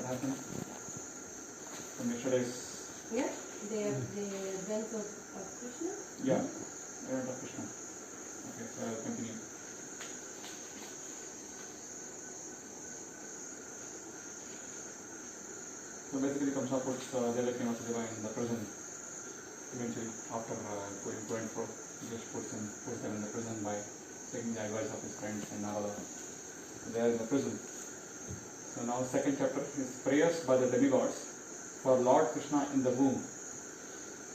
What happened from yesterday's? Yeah, the events of Krishna. Yeah, event of Krishna. Okay, so I'll continue. So basically, Kamsa puts Devaki and Vasudeva in the prison. Eventually, after going for, he just puts them in the prison by taking the advice of his friends and Narada. So they are in the prison. So now, second chapter is prayers by the demigods for Lord Krishna in the womb.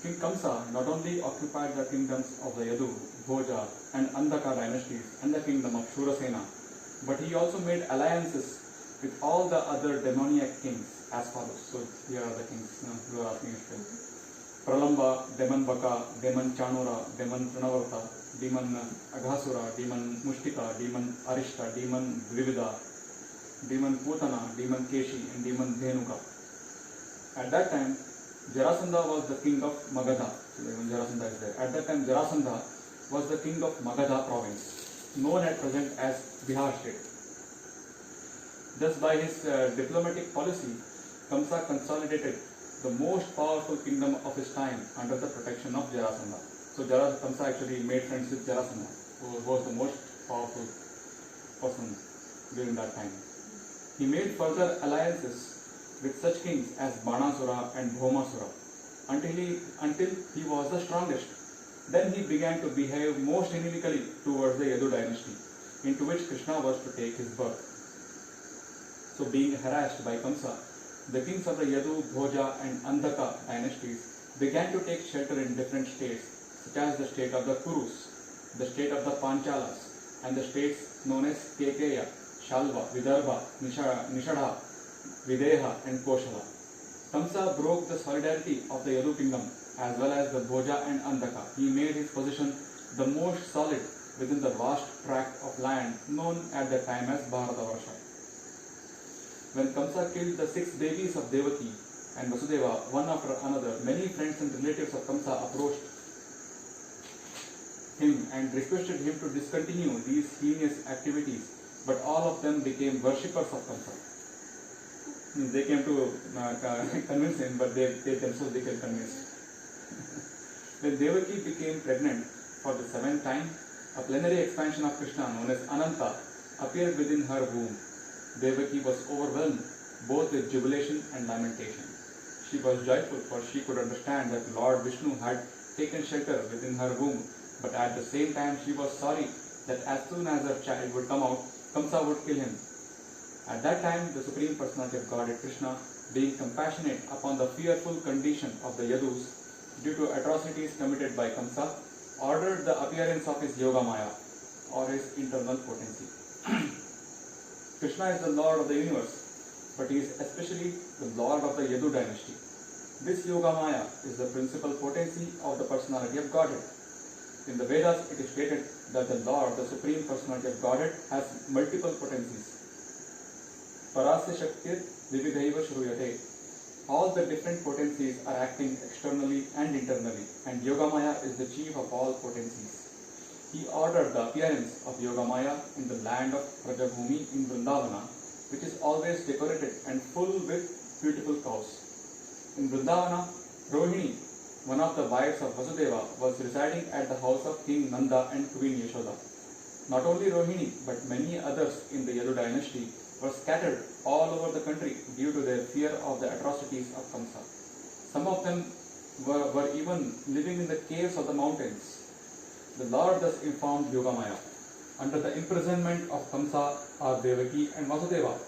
King Kamsa not only occupied the kingdoms of the Yadu, Bhoja, and Andhaka dynasties and the kingdom of Shurasena, but he also made alliances with all the other demoniac kings as follows. So here are the kings who are asking us. Pralamba, Demon Baka, Demon Chanura, Demon Trinavarta, Demon Aghasura, Demon Mushtika, Demon Arishta, Demon Dvivida, Demon Putana, Demon Keshi, and Demon Dhenuka. At that time, Jarasandha was the king of Magadha. So Jarasandha is there. At that time, Jarasandha was the king of Magadha province, known at present as Bihar state. Thus, by his diplomatic policy, Kamsa consolidated the most powerful kingdom of his time under the protection of Jarasandha. So Kamsa actually made friends with Jarasandha, who was the most powerful person during that time. He made further alliances with such kings as Banasura and Bhomasura until he was the strongest. Then he began to behave most inimically towards the Yadu dynasty, into which Krishna was to take his birth. So being harassed by Kamsa, the kings of the Yadu, Bhoja and Andhaka dynasties began to take shelter in different states, such as the state of the Kurus, the state of the Panchalas, and the states known as Kekeya, Shalva, Vidarbha, Nishadha, Videha and Koshala. Kamsa broke the solidarity of the Yadu kingdom as well as the Bhoja and Andhaka. He made his position the most solid within the vast tract of land known at that time as Bharatavarsha. When Kamsa killed the 6 babies of Devaki and Vasudeva one after another, many friends and relatives of Kamsa approached him and requested him to discontinue these heinous activities, but all of them became worshippers of Kamsa. They came to convince him, but they themselves became convinced. When Devaki became pregnant for the 7th time, a plenary expansion of Krishna known as Ananta appeared within her womb. Devaki was overwhelmed both with jubilation and lamentation. She was joyful, for she could understand that Lord Vishnu had taken shelter within her womb, but at the same time she was sorry that as soon as her child would come out, Kamsa would kill him. At that time, the Supreme Personality of Godhead Krishna, being compassionate upon the fearful condition of the Yadus due to atrocities committed by Kamsa, ordered the appearance of his Yoga Maya, or his internal potency. Krishna is the Lord of the universe, but he is especially the Lord of the Yadu dynasty. This Yoga Maya is the principal potency of the Personality of Godhead. In the Vedas, it is stated that the Lord, the Supreme Personality of Godhead, has multiple potencies. Parasya Shaktir Vividhaiva Shruyate. All the different potencies are acting externally and internally, and Yogamaya is the chief of all potencies. He ordered the appearance of Yogamaya in the land of Rajabhumi in Vrindavana, which is always decorated and full with beautiful cows. In Vrindavana, Rohini, one of the wives of Vasudeva, was residing at the house of King Nanda and Queen Yashoda. Not only Rohini, but many others in the Yadu dynasty were scattered all over the country due to their fear of the atrocities of Kamsa. Some of them were even living in the caves of the mountains. The Lord thus informed Yogamaya, under the imprisonment of Kamsa are Devaki and Vasudeva,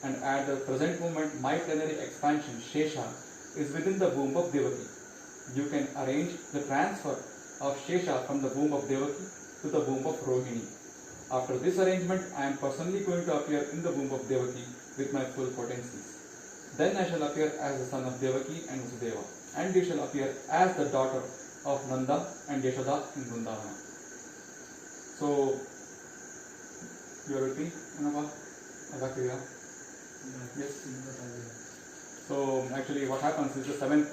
and at the present moment my plenary expansion, Shesha, is within the womb of Devaki. You can arrange the transfer of Shesha from the womb of Devaki to the womb of Rohini. After this arrangement, I am personally going to appear in the womb of Devaki with my full potencies. Then I shall appear as the son of Devaki and Vasudeva, and you shall appear as the daughter of Nanda and Yashoda in Vrindavana. So, you are with me, Anava? Yes? So, actually what happens is the 7th,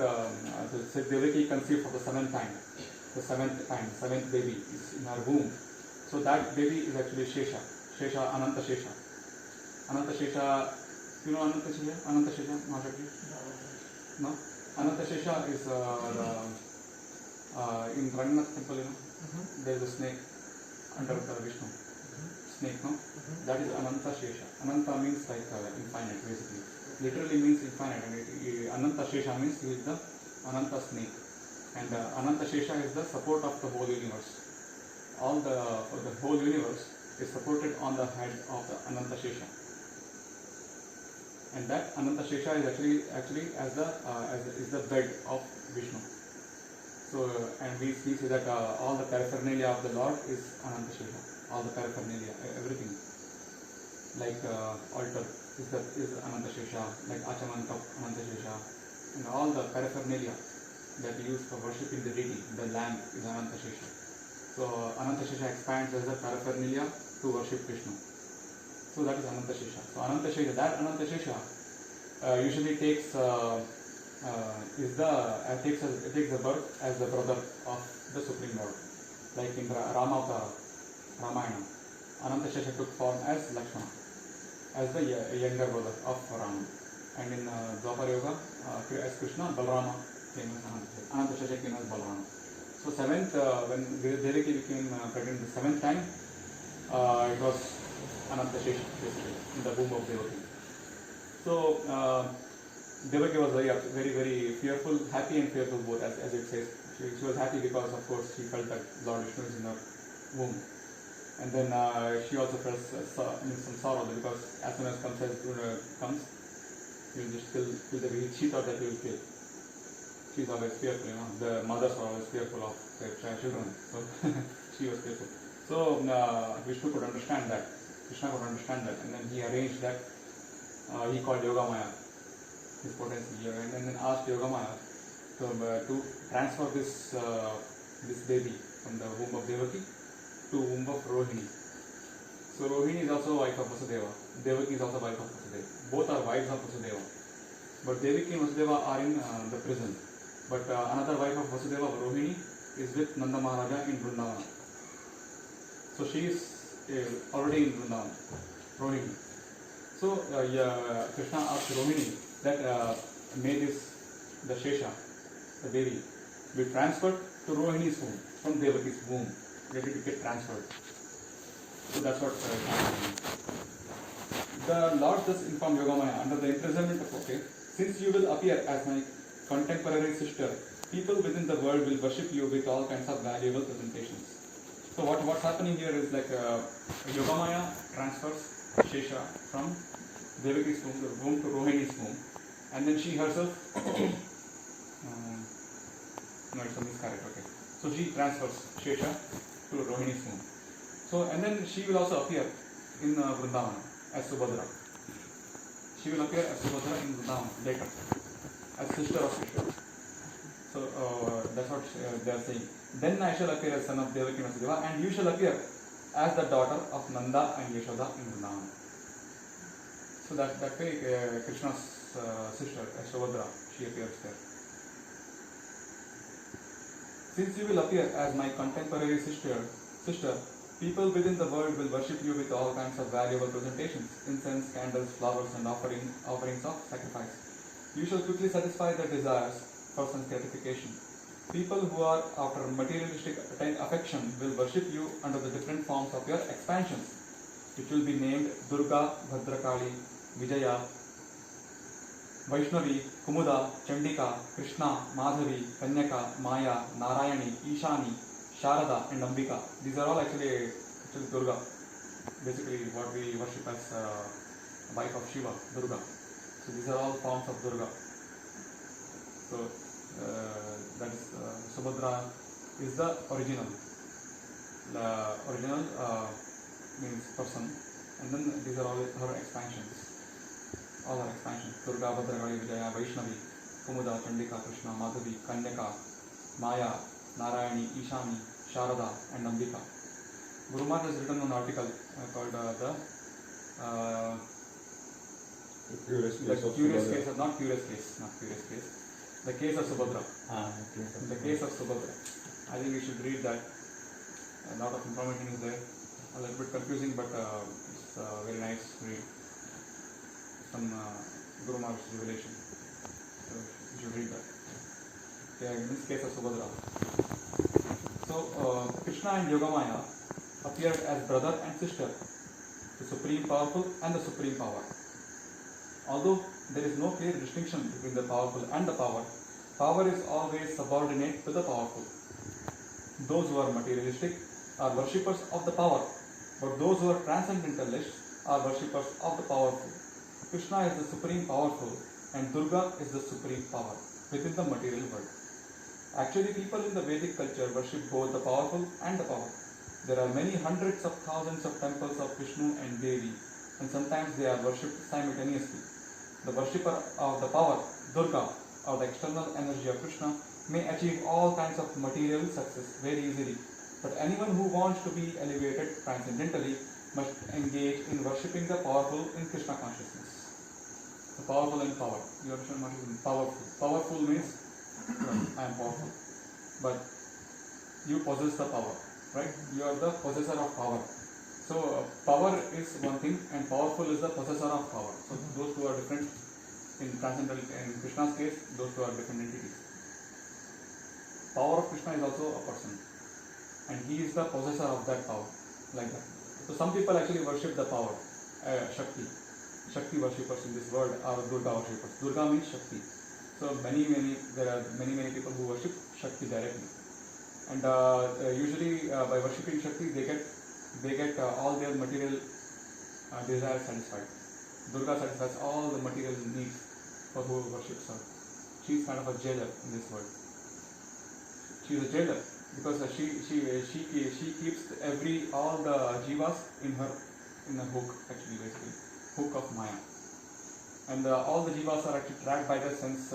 Devaki conceived for the 7th time. The 7th baby is in her womb. So that baby is actually Shesha, Ananta Shesha. Ananta Shesha You know Anantashesha? Anantashesha, Mahashakti? No? Anantashesha is in Rangnath temple, you know, there is a snake under Vishnu. Snake, no? That is Anantashesha. Ananta means like infinite, basically. Literally means infinite, and Anantashesha means he is the Ananta snake. And Anantashesha is the support of the whole universe. All the whole universe is supported on the head of the Anantashesha. And that Anantashesha is actually as the bed of Vishnu. So and we see that all the paraphernalia of the Lord is Anantashesha. All the paraphernalia, everything, like altar is Anantashesha, like Achaman cup Anantashesha, and all the paraphernalia that we use for worshipping the deity, the lamp is Anantashesha. So Anantashesha expands as the paraphernalia to worship Vishnu. So that is Anantashesha. So Anantashesha, that Anantashesha usually takes the birth as the brother of the Supreme Lord. Like in Rama Ramayana, Anantashesha took form as Lakshmana, as the younger brother of Rama. And in Dwapara Yuga, as Krishna, Balarama came as Anantashesha came as Balarama. So seventh, when Devaki became pregnant the seventh time, it was Anantashesha, basically, in the womb of Devaki. So Devaki was very, very fearful, happy and fearful both, as it says. She was happy because, of course, she felt that Lord Vishnu is in her womb. And then she also felt some sorrow because as soon as comes, he will just kill the baby. She thought that he will kill. She's always fearful, you know. The mothers are always fearful of their children. So she was fearful. So Vishnu could understand that. Krishna could understand that, and then he arranged that. He called Yogamaya, his potency, and then asked Yogamaya to transfer this baby from the womb of Devaki to womb of Rohini. So Rohini is also wife of Vasudeva. Devaki is also wife of Vasudeva. Both are wives of Vasudeva. But Devaki and Vasudeva are in the prison. But another wife of Vasudeva, Rohini, is with Nanda Maharaja in Vrindavana. So she is already in Vrindavana, Rohini. So Krishna asked Rohini that may the Shesha, the baby, be transferred to Rohini's womb, from Devaki's womb. Let it get transferred. So that's what the Lord thus informed Yogamaya under the imprisonment of since you will appear as my contemporary sister, people within the world will worship you with all kinds of valuable presentations. So what's happening here is like Yogamaya transfers Shesha from Devaki's womb to Rohini's womb, and then she herself no, it's a miscarriage, okay. So she transfers Shesha to Rohini's womb. So and then she will also appear in Vrindavana as Subhadra. She will appear as Subhadra in Vrindavana later, as sister of Krishna. So that's what they are saying. Then I shall appear as son of Devaki and Vasudeva, and you shall appear as the daughter of Nanda and Yashoda in Vrindavana. So that way Krishna's sister, as Subhadra, she appears there. Since you will appear as my contemporary sister, people within the world will worship you with all kinds of valuable presentations, incense, candles, flowers, and offerings of sacrifice. You shall quickly satisfy their desires for sense gratification. People who are after materialistic affection will worship you under the different forms of your expansions, which will be named Durga, Bhadrakali, Vijaya, Vaishnavi, Kumuda, Chandika, Krishna, Madhavi, Kanyaka, Maya, Narayani, Ishani, Sharada, and Ambika. These are all actually Durga. Basically, what we worship as wife of Shiva, Durga. So these are all forms of Durga. So that is Subhadra is the original. The original means person, and then these are all her expansions. All her expansions: Durga, Bhadrakali, Vijaya, Vaishnavi, Kumuda, Chandika, Krishna, Madhavi, Kanyaka, Maya, Narayani, Ishani, Sharada, and Ambika. Guru Maharaj has written an article called the curious case of the case of Subhadra. The case of Subhadra. I think we should read that. A lot of information is there. A little bit confusing, but it's very nice to read. some Guru Maharaj's revelation. So you should read that. Okay, in this case of Subhadra. So Krishna and Yogamaya appeared as brother and sister, the supreme powerful and the supreme power. Although there is no clear distinction between the powerful and the power, power is always subordinate to the powerful. Those who are materialistic are worshippers of the power, but those who are transcendentalists are worshippers of the powerful. Krishna is the supreme powerful and Durga is the supreme power within the material world. Actually, people in the Vedic culture worship both the powerful and the power. There are many hundreds of thousands of temples of Vishnu and Devi, and sometimes they are worshipped simultaneously. The worshipper of the power, Durga, or the external energy of Krishna, may achieve all kinds of material success very easily. But anyone who wants to be elevated transcendentally must engage in worshipping the powerful in Krishna consciousness. The powerful and power. You understand what is powerful? Powerful means I am powerful. But you possess the power, right? You are the possessor of power. So power is one thing and powerful is the possessor of power. So those two are different. In transcendental, in Krishna's case, those two are different entities. Power of Krishna is also a person, and he is the possessor of that power, like that. So some people actually worship the power, Shakti. Shakti worshippers in this world are Durga worshippers. Durga means Shakti. So there are many people who worship Shakti directly, and usually by worshipping Shakti, they get all their material desires satisfied. Durga satisfies all the material needs for who worships her. She is kind of a jailer in this world. She is a jailer because she keeps all the jivas in a hook, actually, basically hook of Maya, and all the jivas are actually trapped by the sense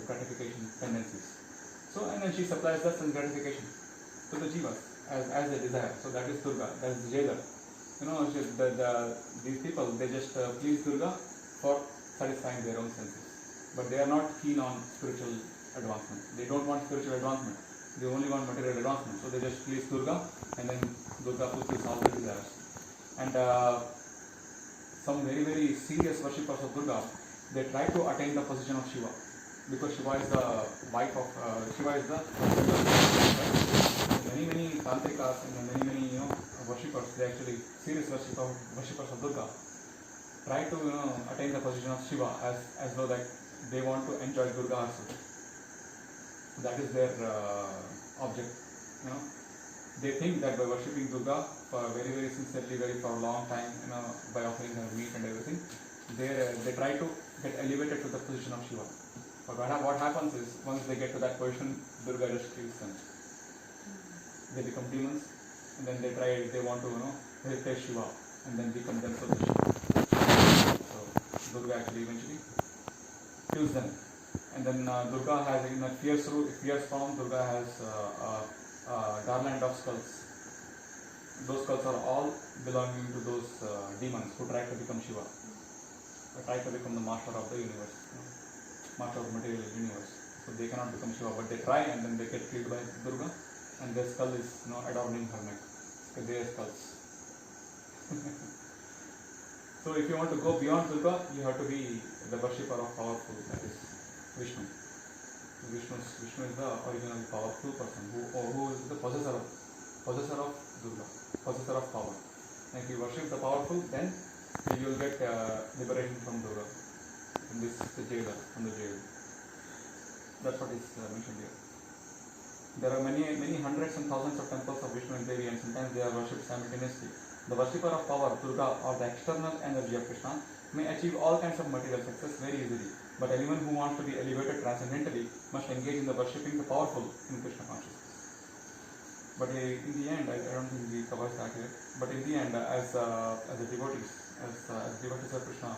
gratification tendencies. So and then she supplies the sense gratification to the jivas as they desire. So that is Durga. That is the jailer. You know, these people, they just please Durga for satisfying their own senses. But they are not keen on spiritual advancement. They don't want spiritual advancement. They only want material advancement. So they just please Durga and then Durga fulfills all their desires. And some very serious worshippers of Durga, they try to attain the position of Shiva. Because Shiva is the wife of, Shiva is the many tantrikas and many worshippers, they actually serious worshippers of Durga try to attain the position of Shiva as though that they want to enjoy Durga also. That is their object. They think that by worshipping Durga for very sincerely, for a long time, by offering her meat and everything, they try to get elevated to the position of Shiva. But what happens is once they get to that position, Durga just kills them. They become demons. And then they want to, replace Shiva and then become themselves Shiva. So Durga actually eventually kills them. And then Durga has, in a fierce form, Durga has a garland of skulls. Those skulls are all belonging to those demons who try to become Shiva. They try to become the master of the universe, master of the material universe. So they cannot become Shiva, but they try and then they get killed by Durga. And their skull is adorning her neck. Their skulls. So if you want to go beyond Durga, you have to be the worshipper of powerful, that is Vishnu. Vishnu is the original powerful person who is the possessor of Durga, possessor of power. And if you worship the powerful, then you will get liberation from Durga. And this is the jailer from the jail. That's what is mentioned here. There are many hundreds and thousands of temples of Vishnu and Devi, and sometimes they are worshipped simultaneously. The worshipper of power, Durga, or the external energy of Krishna, may achieve all kinds of material success very easily. But anyone who wants to be elevated transcendentally must engage in the worshipping the powerful in Krishna consciousness. But in the end, I don't think we covered that here. But in the end, as devotees of Krishna,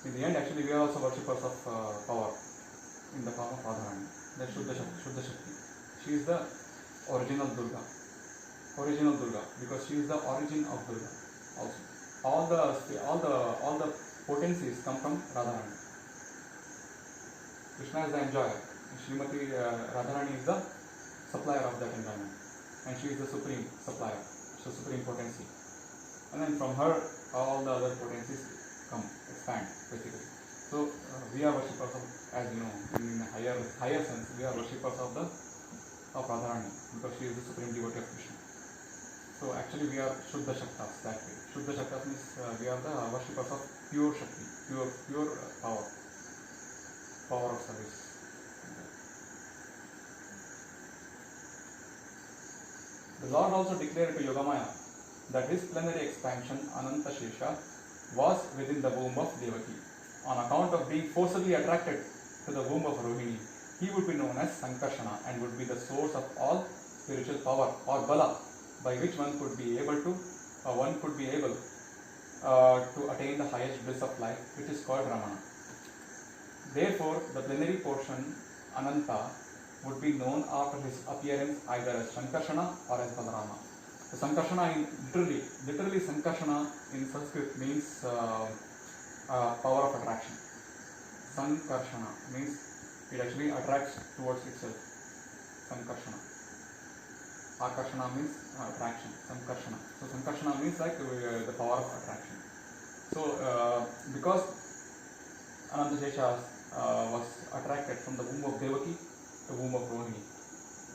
in the end, actually, we are also worshippers of power in the form of Radharani. That's Shuddha Shakti. She is the original Durga, because she is the origin of Durga. Also, all the potencies come from Radharani. Krishna is the enjoyer. Srimati Radharani is the supplier of that enjoyment, and she is the supreme supplier, so supreme potency. And then from her, all the other potencies come, expand, basically. So we are worshippers of, as you know, in higher sense, we are worshippers of Radharani, because she is the supreme devotee of Krishna. So actually we are Shuddha Shaktas that way. Shuddha Shaktas means we are the worshippers of pure Shakti, pure power of service. The Lord also declared to Yogamaya that his plenary expansion, Ananta Shesha, was within the womb of Devaki. On account of being forcibly attracted to the womb of Rohini, he would be known as Sankarshana and would be the source of all spiritual power or bala, by which one could be able to attain the highest bliss of life, which is called Ramana. Therefore, the plenary portion, Ananta, would be known after his appearance either as Sankarshana or as Balarama. So Sankarshana, literally Sankarshana in Sanskrit means power of attraction. Sankarshana means it actually attracts towards itself. Sankarshana. Akarshana means attraction. Sankarshana. So Sankarshana means like the power of attraction. So because Ananta Shesha was attracted from the womb of Devaki to womb of Rohini,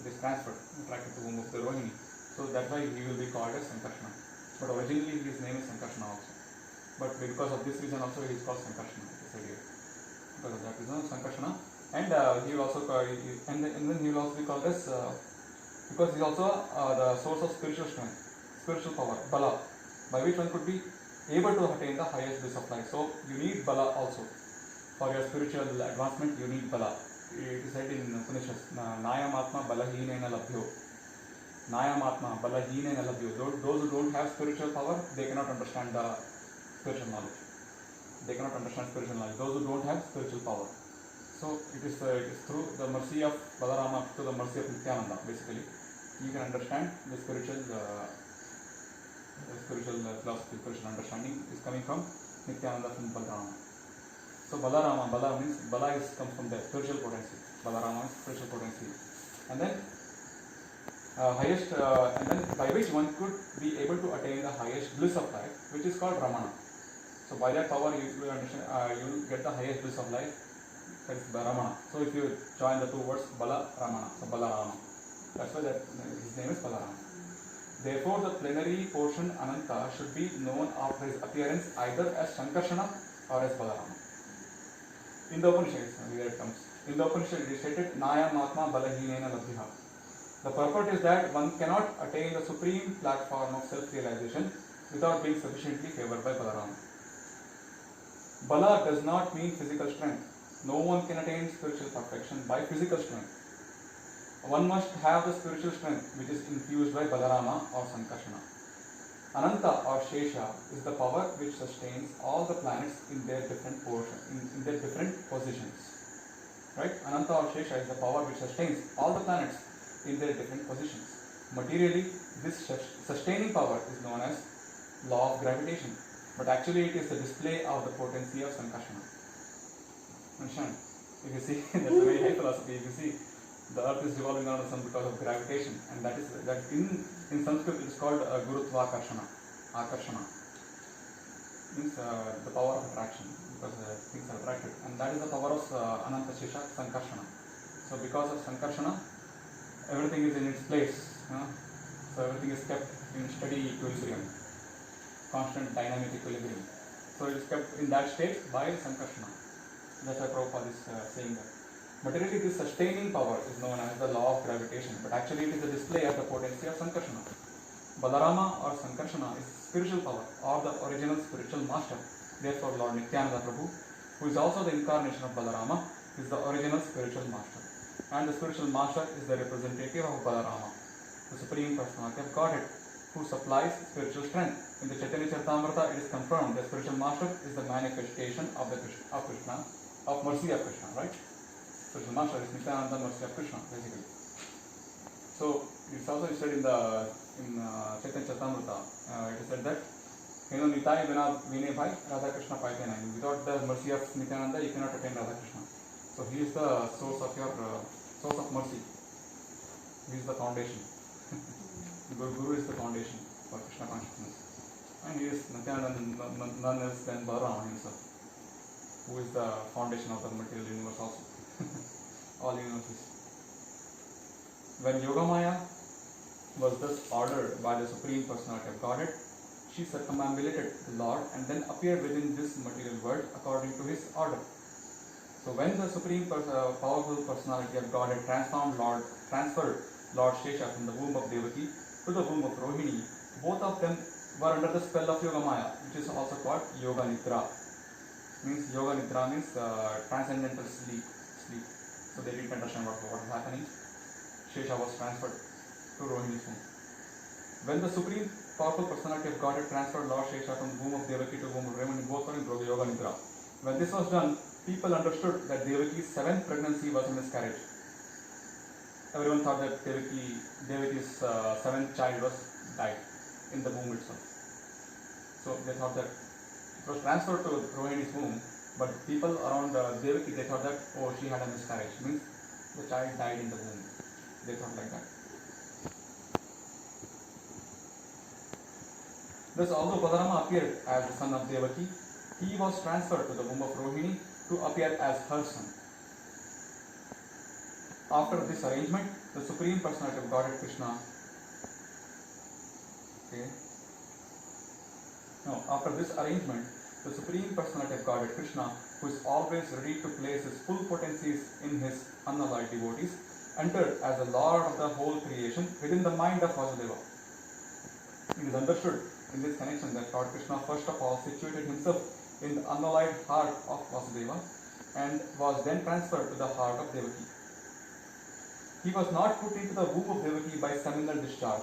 it is transferred, attracted to womb of the Rohini. So that's why he will be called as Sankarshana. But originally his name is Sankarshana also. But because of this reason also he is called Sankarshana. Because of that reason, Sankarshana. And he will also and then he will also be called as because he is also the source of spiritual strength, spiritual power, bala, by which one could be able to attain the highest bliss of life. So you need bala also. For your spiritual advancement, you need bala. It is said in Upanishads, Nayam Atma Balahinena Labhyo. Nayam Atma Balahinena Labhyo. Those who don't have spiritual power, they cannot understand the spiritual knowledge. They cannot understand spiritual knowledge. Those who don't have spiritual power. So it is through the mercy of Balarama to the mercy of Nityananda, basically, you can understand the spiritual philosophy, spiritual understanding is coming from Nityananda from Balarama. So Balarama, Bala means, Bala comes from the spiritual potency. Balarama is spiritual potency. And then and then by which one could be able to attain the highest bliss of life, which is called Ramana. So by that power you understand, you get the highest bliss of life, that is Ramana. So if you join the two words, Bala Ramana, so Balarama. That's why his name is Balarama. Therefore the plenary portion Ananta should be known after his appearance either as Sankarshana or as Balarama. In the Upanishads, here it comes. In the Upanishad it is stated, Nayam Atma Balahinena Labdhiha. The purport is that one cannot attain the supreme platform of self-realization without being sufficiently favored by Balarama. Bala does not mean physical strength. No one can attain spiritual perfection by physical strength. One must have the spiritual strength which is infused by Balarama or Sankarshana. Ananta or Shesha is the power which sustains all the planets in their different in their different positions. Right? Ananta or Shesha is the power which sustains all the planets in their different positions. Materially, this sustaining power is known as law of gravitation, but actually it is the display of the potency of Sankarshana. Understand? If you see, that's a very high philosophy. If you see, the earth is revolving around the sun because of gravitation, and that in Sanskrit it is called Gurutva Akarshana. Akarshana means the power of attraction, because things are attracted, and that is the power of Ananta Shesha, Sankarshana. So because of Sankarshana, everything is in its place. So everything is kept in steady equilibrium, constant dynamic equilibrium. So it is kept in that state by Sankarshana. That's why Prabhupada is saying that. Materially, this sustaining power is known as the law of gravitation, but actually it is a display of the potency of Sankarshana. Balarama or Sankarshana is spiritual power or the original spiritual master. Therefore, Lord Nityananda Prabhu, who is also the incarnation of Balarama, is the original spiritual master. And the spiritual master is the representative of Balarama, the Supreme Personality of Godhead, who supplies spiritual strength. In the Chaitanya Charitamrita, it is confirmed the spiritual master is the manifestation of Krishna, of mercy of Krishna, right? Spiritual master is Nityananda, mercy of Krishna, basically. So it's also said in Chaitanya Charitamrita, it is said that Nitai Vina Vine Bhai Radha Krishna Paitena. Without the mercy of Nityananda, you cannot attain Radha Krishna. So he is the source of your source of mercy. He is the foundation. Guru is the foundation for Krishna consciousness. And he is nothing other than none else than Balaram himself, who is the foundation of the material universe also. All universes. When Yogamaya was thus ordered by the Supreme Personality of Godhead, she circumambulated the Lord and then appeared within this material world according to his order. So when the Supreme Powerful Personality of Godhead transferred Lord Shesha from the womb of Devaki to the womb of Rohini, both of them were under the spell of Yogamaya, which is also called Yoga Nidra. Means Yoga Nidra means transcendental sleep. So they didn't understand what was happening. Shesha was transferred to Rohini's womb. When the Supreme Powerful Personality of Godhead transferred Lord Shesha from the womb of Devaki to the womb of Rohini, both were in Yoga Nidra. When this was done, people understood that Devaki's seventh pregnancy was a miscarriage. Everyone thought that Devaki's seventh child was died in the womb itself. So they thought that it was transferred to Rohini's womb, but people around Devaki, they thought that, oh, she had a miscarriage, means the child died in the womb. They thought like that. Thus, although Balarama appeared as the son of Devaki, he was transferred to the womb of Rohini to appear as her son. After this arrangement, the Supreme Personality of Godhead Krishna after this arrangement, the Supreme Personality of Godhead Krishna, who is always ready to place his full potencies in his unalloyed devotees, entered as the Lord of the whole creation within the mind of Vasudeva. It is understood in this connection that Lord Krishna first of all situated himself in the unalloyed heart of Vasudeva and was then transferred to the heart of Devaki. He was not put into the womb of Devaki by seminal discharge.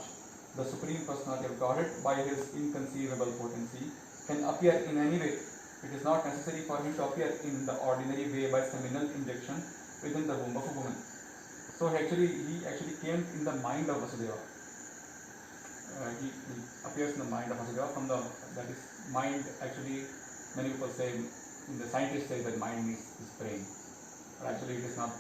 The Supreme Personality of Godhead, by his inconceivable potency, can appear in any way. It is not necessary for him to appear in the ordinary way by seminal injection within the womb of a woman. So he actually came in the mind of Vasudeva. He appears in the mind of Vasudeva that is mind. Actually, many people say, the scientists say that mind is brain, but actually it is not.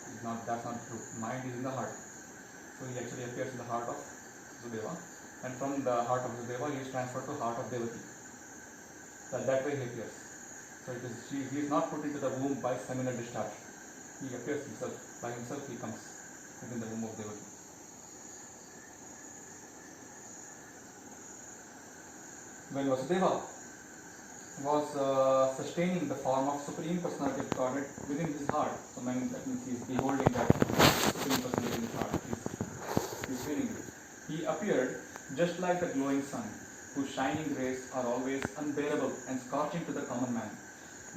That's not true. Mind is in the heart. So he actually appears in the heart of Vasudeva, and from the heart of Vasudeva he is transferred to the heart of Devaki. That way he appears. So he is not put into the womb by seminal discharge. He appears himself. By himself he comes within the womb of Devaki. When Vasudeva was sustaining the form of Supreme Personality of Godhead within his heart, so that means he is beholding that Supreme Personality in his heart, he is feeling it. He appeared just like the glowing sun, whose shining rays are always unbearable and scorching to the common man.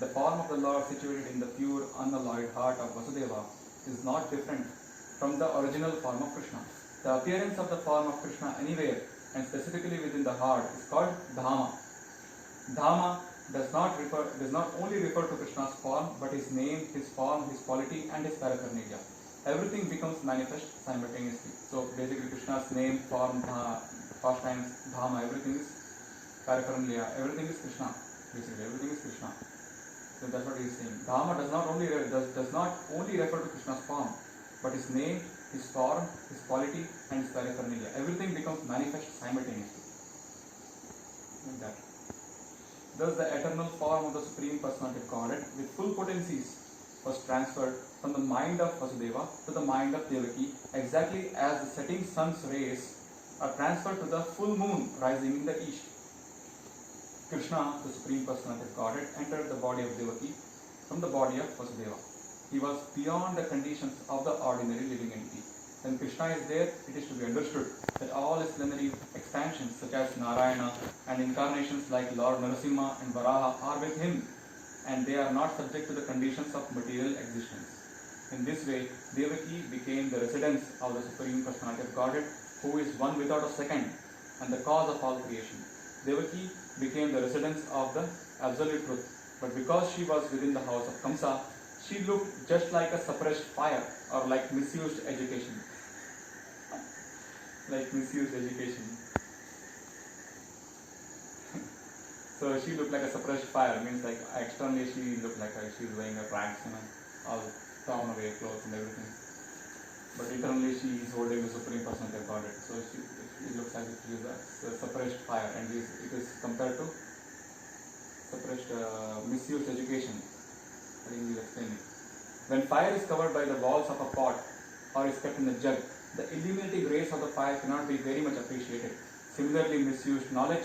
The form of the Lord situated in the pure, unalloyed heart of Vasudeva is not different from the original form of Krishna. The appearance of the form of Krishna anywhere, and specifically within the heart, is called Dhama. Dhama does not only refer to Krishna's form, but his name, his form, his quality, and his paraphernalia. Everything becomes manifest simultaneously. So basically Krishna's name, form, pastimes, Dhama, everything is paraphernalia, everything is Krishna. Basically everything is Krishna. So that's what he is saying. Dhama does not only refer to Krishna's form, but his name, his form, his quality, and his paraphernalia. Everything becomes manifest simultaneously. Like that. Thus the eternal form of the Supreme Personality of Godhead with full potencies was transferred from the mind of Vasudeva to the mind of Devaki, exactly as the setting sun's rays are transferred to the full moon rising in the east. Krishna, the Supreme Personality of Godhead, entered the body of Devaki from the body of Vasudeva. He was beyond the conditions of the ordinary living entity. When Krishna is there, it is to be understood that all his plenary expansions such as Narayana and incarnations like Lord Narasimha and Varaha are with him, and they are not subject to the conditions of material existence. In this way, Devaki became the residence of the Supreme Personality of Godhead, who is one without a second and the cause of all creation. Devaki became the residence of the Absolute Truth, but because she was within the house of Kamsa, she looked just like a suppressed fire or like misused education. Like misused education. So she looked like a suppressed fire, means like externally she looked like she's wearing her rags, all torn away clothes and everything. But internally she is holding the Supreme Personality of Godhead. So it looks as if it is a suppressed fire, and it is compared to suppressed misused education. I think we'll explain it. When fire is covered by the walls of a pot or is kept in a jug, the illuminating rays of the fire cannot be very much appreciated. Similarly, misused knowledge,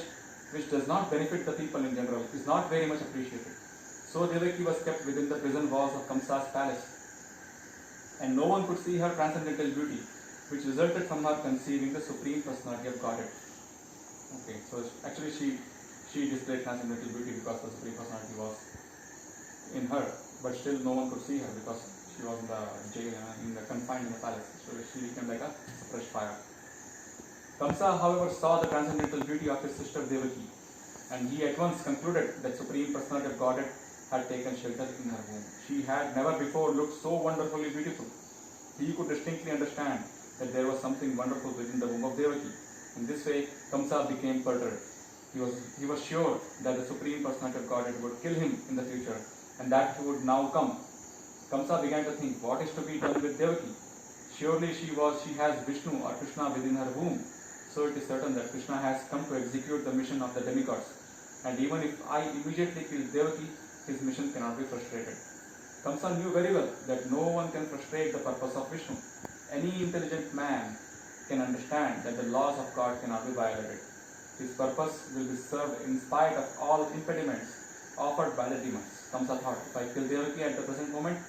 which does not benefit the people in general, is not very much appreciated. So Devaki was kept within the prison walls of Kamsa's palace, and no one could see her transcendental beauty, which resulted from her conceiving the Supreme Personality of Godhead. Okay, so actually she displayed transcendental beauty because the Supreme Personality was in her, but still no one could see her because she was in the jail, confined in the palace. So she became like a suppressed fire. Kamsa, however, saw the transcendental beauty of his sister Devaki, and he at once concluded that Supreme Personality of Godhead had taken shelter in her womb. She had never before looked so wonderfully beautiful. He could distinctly understand that there was something wonderful within the womb of Devaki. In this way, Kamsa became perturbed. He was sure that the Supreme Personality of Godhead would kill him in the future, and that he would now come. Kamsa began to think, what is to be done with Devaki? Surely she has Vishnu or Krishna within her womb, so it is certain that Krishna has come to execute the mission of the demigods. And even if I immediately kill Devaki, his mission cannot be frustrated. Kamsa knew very well that no one can frustrate the purpose of Vishnu. Any intelligent man can understand that the laws of God cannot be violated. His purpose will be served in spite of all impediments offered by the demons. Kamsa thought, if I kill Devaki at the present moment,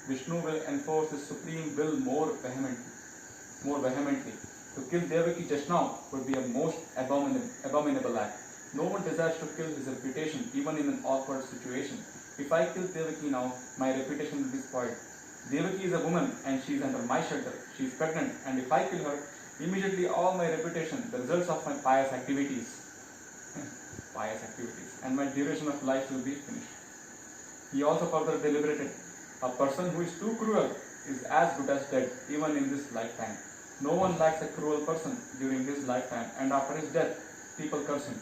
Vishnu will enforce his supreme will more vehemently. To kill Devaki just now would be a most abominable act. No one desires to kill his reputation, even in an awkward situation. If I kill Devaki now, my reputation will be spoiled. Devaki is a woman and she is under my shelter. She is pregnant, and if I kill her, immediately all my reputation, the results of my pious activities, and my duration of life will be finished. He also further deliberated. A person who is too cruel is as good as dead, even in this lifetime. No one likes a cruel person during his lifetime, and after his death, people curse him.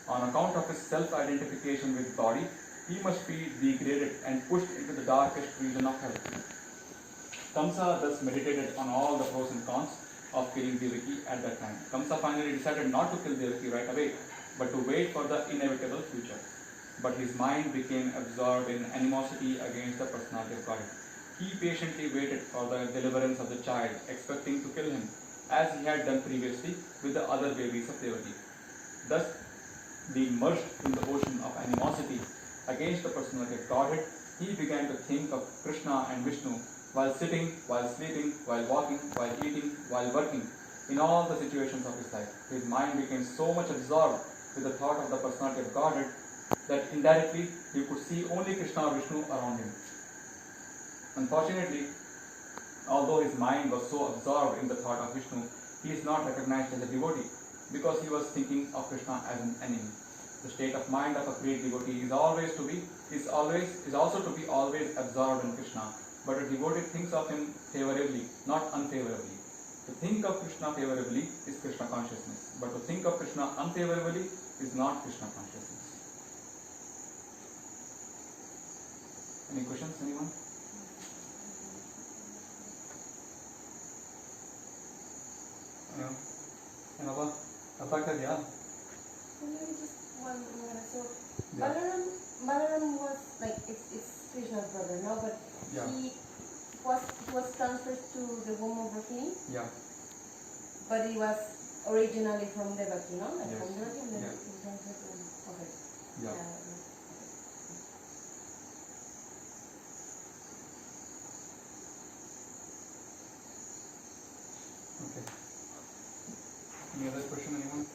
On account of his self-identification with body, he must be degraded and pushed into the darkest region of hell. Kamsa thus meditated on all the pros and cons of killing Devaki at that time. Kamsa finally decided not to kill Devaki right away, but to wait for the inevitable future. But his mind became absorbed in animosity against the personality of Godhead. He patiently waited for the deliverance of the child, expecting to kill him, as he had done previously with the other babies of Devaki. Thus, being merged in the ocean of animosity against the personality of Godhead, he began to think of Krishna and Vishnu while sitting, while sleeping, while walking, while eating, while working, in all the situations of his life. His mind became so much absorbed with the thought of the personality of Godhead that indirectly he could see only Krishna or Vishnu around him. Unfortunately, although his mind was so absorbed in the thought of Vishnu, he is not recognized as a devotee because he was thinking of Krishna as an enemy. The state of mind of a great devotee is also to be always absorbed in Krishna, but a devotee thinks of him favorably, not unfavorably. To think of Krishna favorably is Krishna consciousness, but to think of Krishna unfavorably is not Krishna consciousness. Any questions, anyone? Apa kya? Maybe just one minute. So Yeah. Balaram was like it's Krishna's brother now, but Yeah. he was transferred to the womb of Rohini, Yeah. but he was originally from Devaki, no? Like Yes. from Devaki, and then Yeah. he transferred to okay. Yeah. Okay. Any other question, anyone?